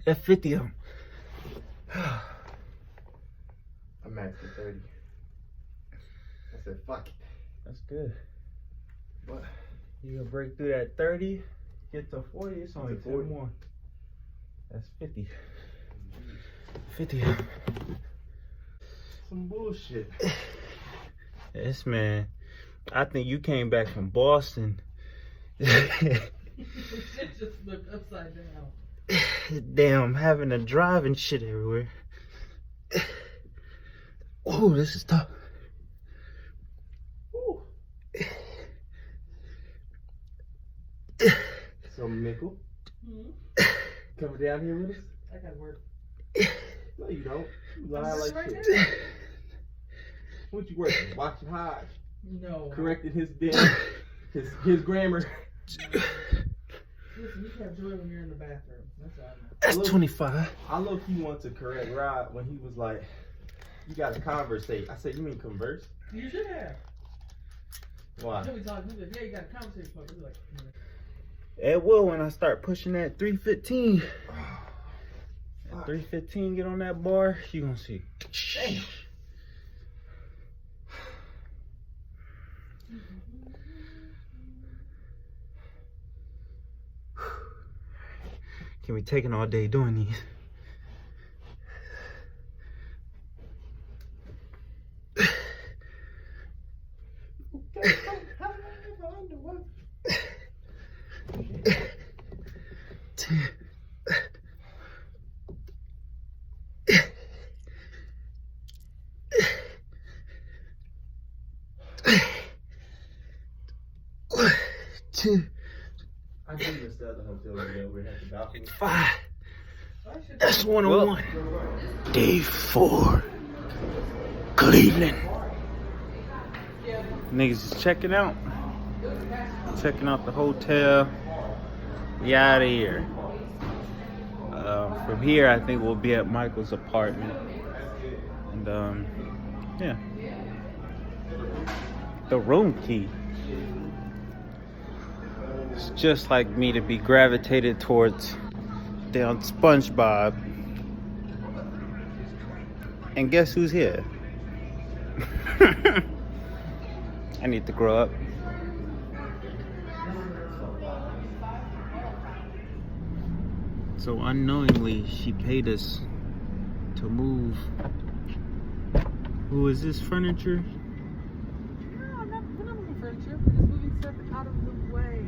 That's 50 of them. I'm maxed at 30. I said, fuck it. That's good. What? You gonna break through that 30, get to 40, it's only 40. 10 more. That's 50. 50. Some bullshit. This man, I think you came back from Boston. Shit just flipped upside down. Damn, having to drive and shit everywhere. Oh, this is tough. Ooh. So, Mickle, coming down here with us? I gotta work. No, you don't. You lie like Right shit. now. What you working? Watching Hodge? No. Correcting his damn, his grammar. Listen, you can't do it when you're in the bathroom. That's all I know. That's 25. I low-key want to correct Rod when he was like, you gotta conversate. I said, you mean converse? You should have. Why? He'll be talking. He'll be like, yeah, you got a conversation. He'll be like, It will when I start pushing that 315. At 315, get on that bar, you gonna see. Damn. Can be taking all day doing these. Two, I knew you was the other hotel we had the balcony. 5. That's 101. Day 4. Cleveland. Niggas is checking out. Checking out the hotel. We out of here. From here, I think we'll be at Michael's apartment. And yeah. The room key. It's just like me to be gravitated towards down SpongeBob. And guess who's here? I need to grow up. So unknowingly, she paid us to move. Who is this furniture? no, I'm not moving furniture. We're just moving stuff out of the way.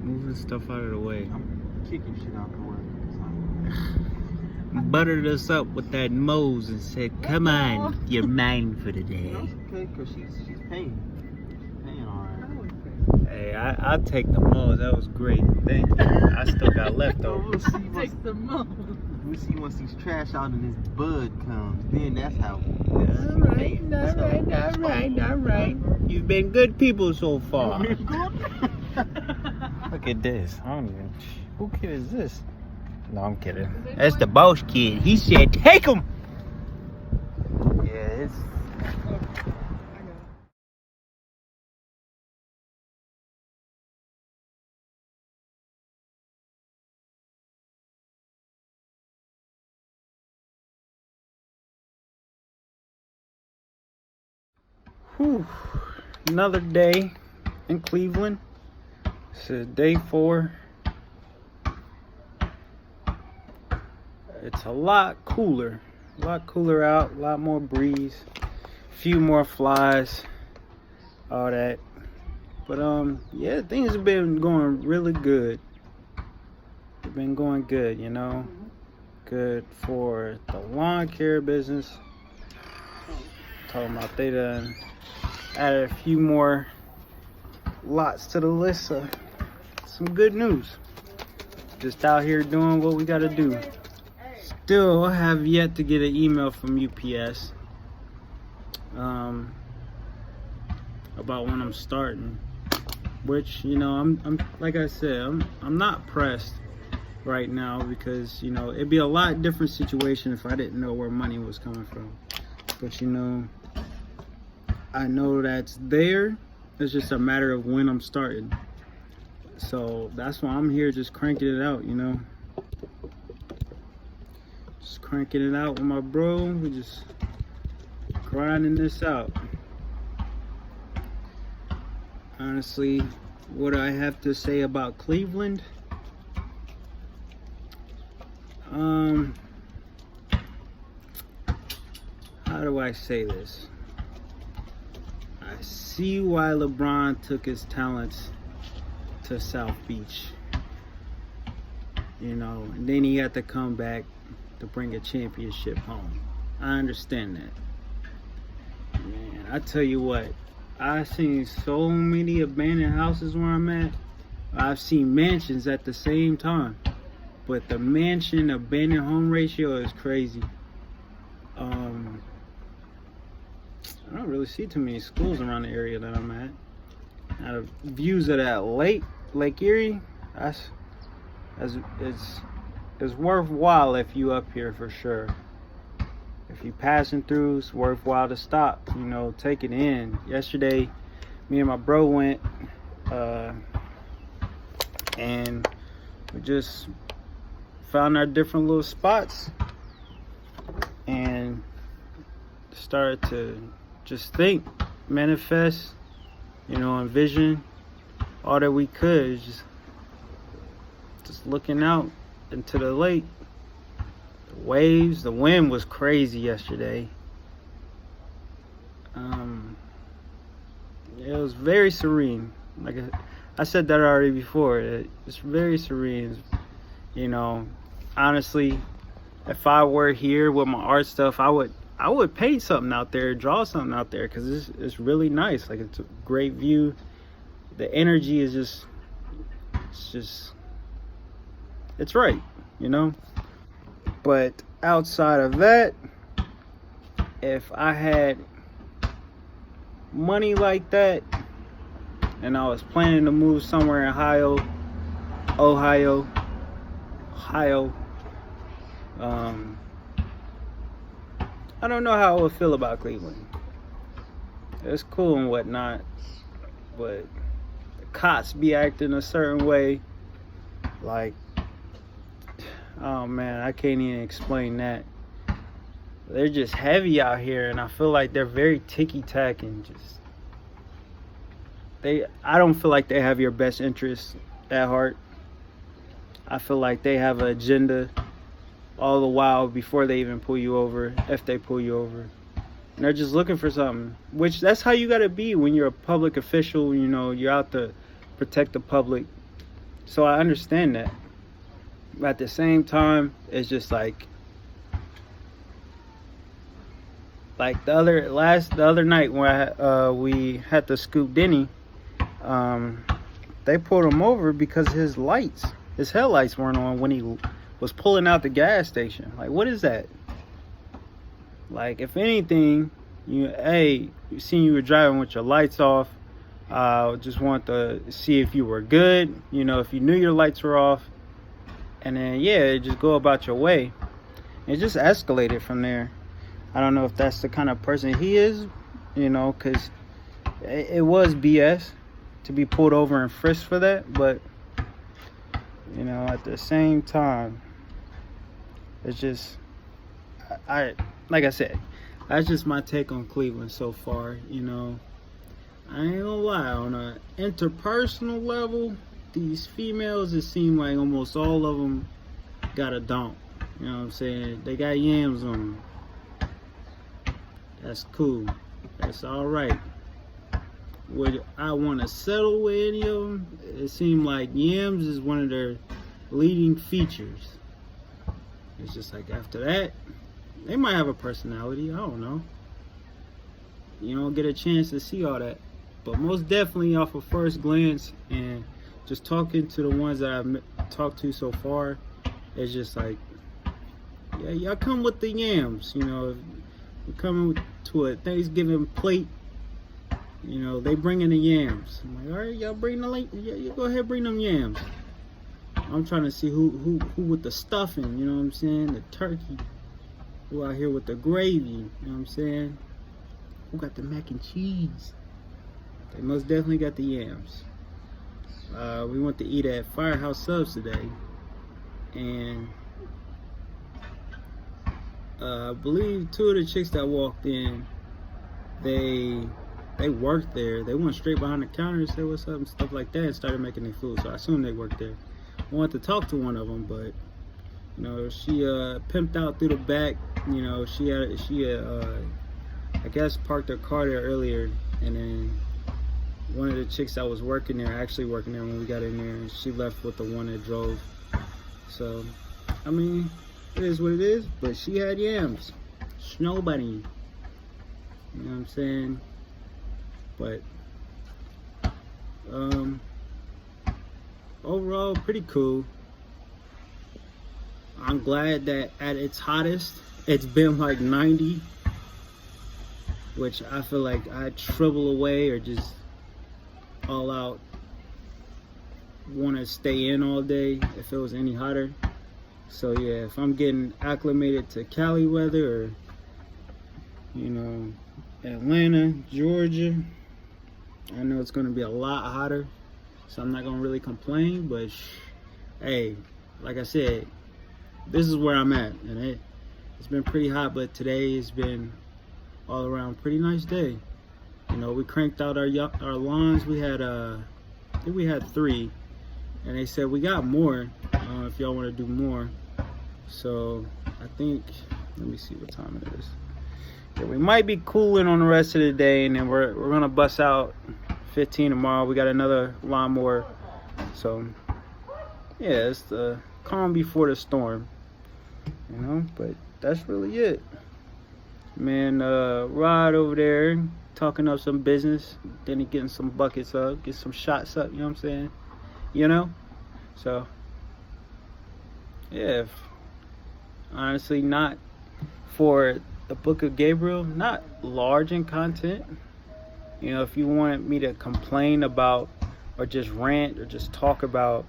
Moving stuff out of the way. I'm kicking shit out the way. Buttered us up with that Moe's and said, "Come on, you're mine for the day." That's okay, cause she's paying. Paying all right. Hey, I'll take the Moe's. That was great. Thank you. I still got leftovers. Take the month. We'll see once these trash out and this bud comes. Then that's how. All right. You've been good people so far. Look at this. I don't even. Who kid is this? No, I'm kidding. That's the boss kid. He said, "Take him." Yeah, it's. Whew. Another day in Cleveland. This is day 4. It's a lot cooler out, a lot more breeze, a few more flies, all that. But yeah, things have been going really good. They've been going good, you know. good for the lawn care business. Talking about they done added a few more lots to the list, so some good news. Just out here doing what we gotta do. Still have yet to get an email from UPS about when I'm starting, which, you know, I'm like I said, I'm not pressed right now, because, you know, it'd be a lot different situation if I didn't know where money was coming from. But, you know, I know that's there. It's just a matter of when I'm starting. So that's why I'm here, just cranking it out, you know. Just cranking it out with my bro. We just grinding this out. Honestly, what I have to say about Cleveland, how do I say this? I see why LeBron took his talents to South Beach, you know, and then he had to come back to bring a championship home. I understand that. Man, I tell you what, I've seen so many abandoned houses where I'm at. I've seen mansions at the same time, but the mansion abandoned home ratio is crazy. I don't really see too many schools around the area that I'm at. Now, the views of that Lake Erie, it's worthwhile if you up here for sure. If you passing through, it's worthwhile to stop, you know, take it in. Yesterday, me and my bro went, and we just found our different little spots and started to just think, manifest, you know, envision all that we could. Just looking out into the lake. The waves, the wind was crazy yesterday. It was very serene. Like I said that already before. It's very serene. You know, honestly, if I were here with my art stuff, I would paint something out there, draw something out there, because it's really nice. Like, it's a great view. The energy is it's right, you know. But outside of that, if I had money like that and I was planning to move somewhere in Ohio, I don't know how I would feel about Cleveland. It's cool and whatnot, but the cops be acting a certain way. Like, oh man, I can't even explain that. They're just heavy out here, and I feel like they're very ticky-tack and I don't feel like they have your best interests at heart. I feel like they have an agenda all the while before they even pull you over, if they pull you over. And they're just looking for something, which that's how you gotta be when you're a public official, you know, you're out to protect the public. So I understand that. But at the same time, it's just like the other night when we had to scoop Denny, they pulled him over because his headlights weren't on when he was pulling out the gas station. Like, what is that? Like, if anything, you seen you were driving with your lights off. Just want to see if you were good, you know, if you knew your lights were off, and then just go about your way. It just escalated from there. I don't know if that's the kind of person he is, you know, because it was BS to be pulled over and frisked for that. But, you know, at the same time, it's just, like I said, that's just my take on Cleveland so far. You know, I ain't gonna lie, on an interpersonal level, these females, it seem like almost all of them got a donk. You know what I'm saying? They got yams on them. That's cool. That's all right. Would I want to settle with any of them? It seemed like yams is one of their leading features. It's just like after that, they might have a personality. I don't know. You don't get a chance to see all that. But most definitely off of first glance and just talking to the ones that I've talked to so far, it's just like, yeah, y'all come with the yams. You know, if you're coming to a Thanksgiving plate, you know, they bring in the yams. I'm like, all right, y'all bring the yeah, you go ahead, bring them yams. I'm trying to see who with the stuffing, you know what I'm saying? The turkey. Who out here with the gravy, you know what I'm saying? Who got the mac and cheese? They most definitely got the yams. We went to eat at Firehouse Subs today, and I believe two of the chicks that walked in, they worked there. They went straight behind the counter and said what's up and stuff like that and started making their food. So I assume they worked there. I wanted to talk to one of them, but you know, she pimped out through the back. You know, she had I guess parked her car there earlier, and then one of the chicks that was working there, actually working there when we got in there, and she left with the one that drove. So, I mean, it is what it is, but she had yams. Nobody. You know what I'm saying? But, overall, pretty cool. I'm glad that at its hottest, it's been like 90, which I feel like I'd shrivel away or just all out want to stay in all day if it was any hotter. So yeah, if I'm getting acclimated to Cali weather or, you know, Atlanta, Georgia, I know it's going to be a lot hotter, so I'm not going to really complain. But hey, like I said, this is where I'm at, and it's been pretty hot, but today has been all around pretty nice day. You know, we cranked out our lawns. We had I think we had 3, and they said we got more if y'all want to do more. So I think, let me see what time it is. Yeah, we might be cooling on the rest of the day, and then we're gonna bust out 15 tomorrow. We got another lawnmower. So yeah, it's the calm before the storm, you know. But that's really it, man. Rod over there talking up some business, then he getting some buckets up, get some shots up, you know what I'm saying? You know? So yeah, honestly, not for the Book of Gabriel, not large in content. You know, if you wanted me to complain about or just rant or just talk about,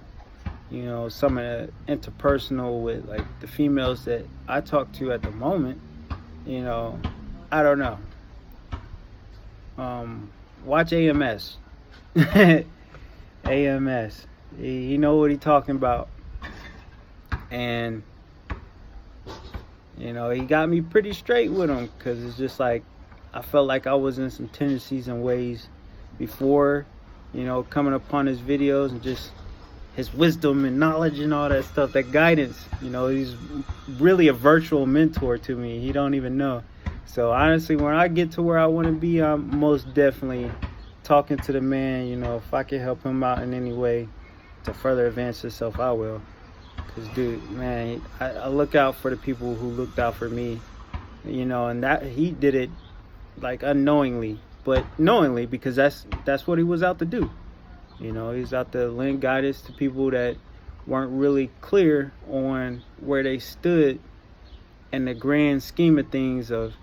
you know, some of the interpersonal with like the females that I talk to at the moment, you know, I don't know. Watch AMS. AMS. He know what he talking about. And you know, he got me pretty straight with him, because it's just like I felt like I was in some tendencies and ways before, you know, coming upon his videos and just his wisdom and knowledge and all that stuff, that guidance. You know, he's really a virtual mentor to me. He don't even know. So honestly, when I get to where I want to be, I'm most definitely talking to the man. You know, if I can help him out in any way to further advance himself, I will. Because, dude, man, I look out for the people who looked out for me, you know, and that he did it like unknowingly, but knowingly, because that's what he was out to do. You know, he was out to lend guidance to people that weren't really clear on where they stood in the grand scheme of things of,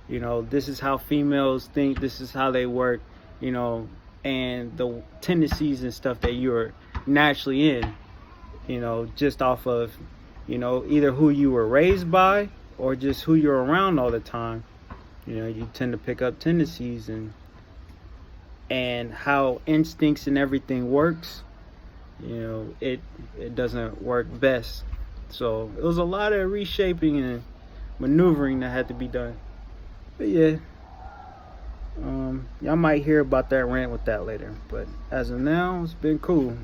you know, this is how females think, this is how they work, you know, and the tendencies and stuff that you're naturally in, you know, just off of, you know, either who you were raised by or just who you're around all the time. You know, you tend to pick up tendencies and how instincts and everything works. You know, it doesn't work best. So it was a lot of reshaping and maneuvering that had to be done. But yeah, y'all might hear about that rant with that later. But as of now, it's been cool.